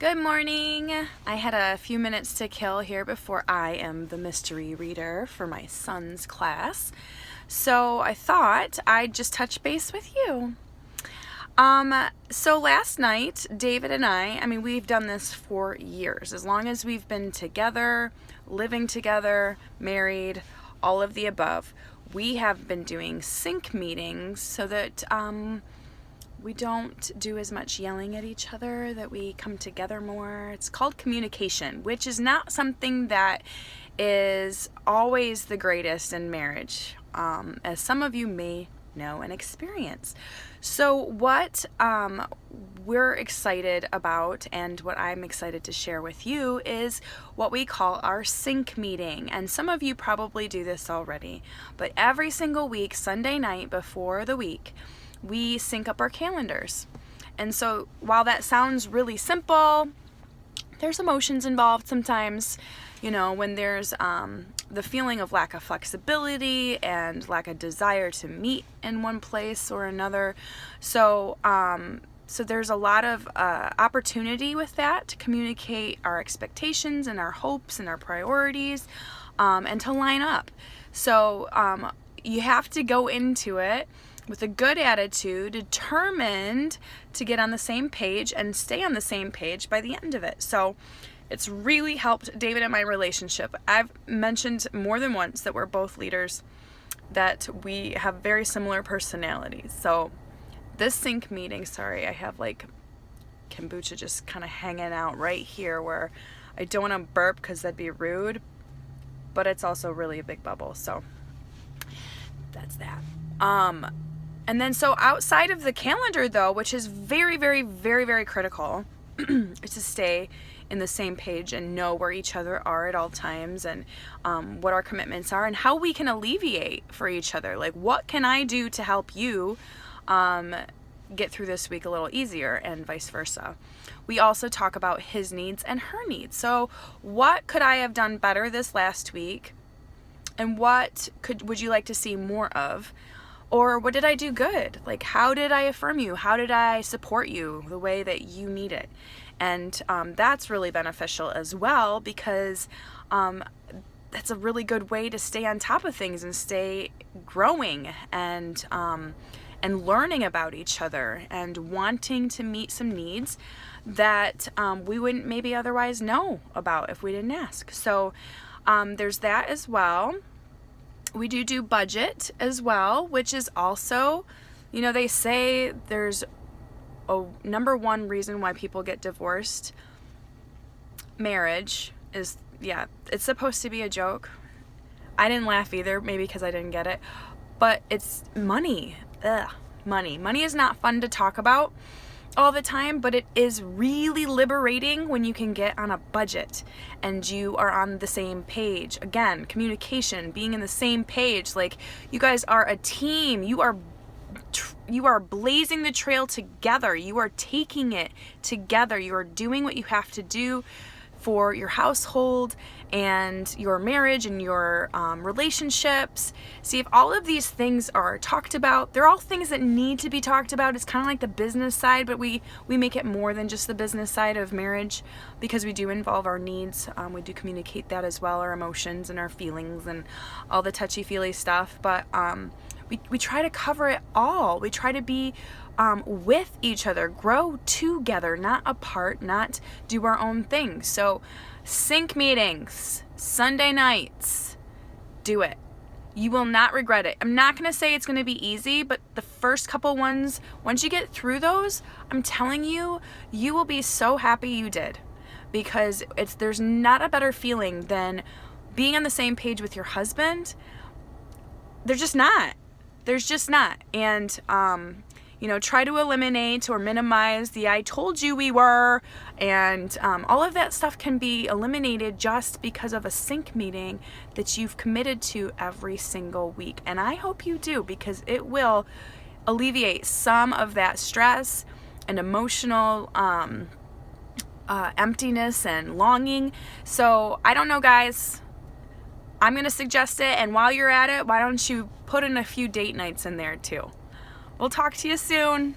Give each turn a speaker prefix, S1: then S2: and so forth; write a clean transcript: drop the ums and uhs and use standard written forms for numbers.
S1: Good morning. I had a few minutes to kill here before I am the mystery reader for my son's class. So I thought I'd just touch base with you. So last night, David and I mean, we've done this for years. As long as we've been together, living together, married, all of the above, we have been doing sync meetings so that, we don't do as much yelling at each other, that we come together more. It's called communication, which is not something that is always the greatest in marriage, as some of you may know and experience. So what we're excited about and what I'm excited to share with you is what we call our sync meeting. And some of you probably do this already, but every single week, Sunday night before the week, we sync up our calendars. And so while that sounds really simple, there's emotions involved sometimes, when there's the feeling of lack of flexibility and lack of desire to meet in one place or another. So there's a lot of opportunity with that to communicate our expectations and our hopes and our priorities, and to line up. So you have to go into it with a good attitude, determined to get on the same page and stay on the same page by the end of it. So it's really helped David and my relationship. I've mentioned more than once that we're both leaders, that we have very similar personalities. So this sync meeting, sorry, I have like kombucha just kind of hanging out right here where I don't want to burp because that'd be rude, but it's also really a big bubble. So that's that. And then so outside of the calendar though, which is very, very, very, very critical, is to stay in the same page and know where each other are at all times, and what our commitments are and how we can alleviate for each other. Like, what can I do to help you get through this week a little easier, and vice versa. We also talk about his needs and her needs. So what could I have done better this last week? And what would you like to see more of? Or what did I do good? Like, how did I affirm you? How did I support you the way that you need it? And that's really beneficial as well, because that's a really good way to stay on top of things and stay growing and learning about each other and wanting to meet some needs that we wouldn't maybe otherwise know about if we didn't ask. So there's that as well. We do budget as well, which is also, they say there's a number one reason why people get divorced. Marriage is, it's supposed to be a joke. I didn't laugh either, maybe because I didn't get it, but it's money. Money. Money is not fun to talk about all the time, but it is really liberating when you can get on a budget and you are on the same page. Again, communication, being in the same page, like you guys are a team. You are blazing the trail together. You are taking it together. You are doing what you have to do for your household and your marriage and your relationships. See, if all of these things are talked about, they're all things that need to be talked about. It's kind of like the business side, but we make it more than just the business side of marriage, because we do involve our needs. We do communicate that as well, our emotions and our feelings and all the touchy-feely stuff. But we try to cover it all. We try to be with each other, grow together, not apart, not do our own thing. So sync meetings, Sunday nights, do it. You will not regret it. I'm not going to say it's going to be easy, but the first couple ones, once you get through those, I'm telling you, you will be so happy you did, because there's not a better feeling than being on the same page with your husband. There's just not. And try to eliminate or minimize the I told you we were, and all of that stuff can be eliminated just because of a sync meeting that you've committed to every single week. And I hope you do, because it will alleviate some of that stress and emotional emptiness and longing. So I don't know, guys. I'm going to suggest it, and while you're at it, why don't you put in a few date nights in there too? We'll talk to you soon.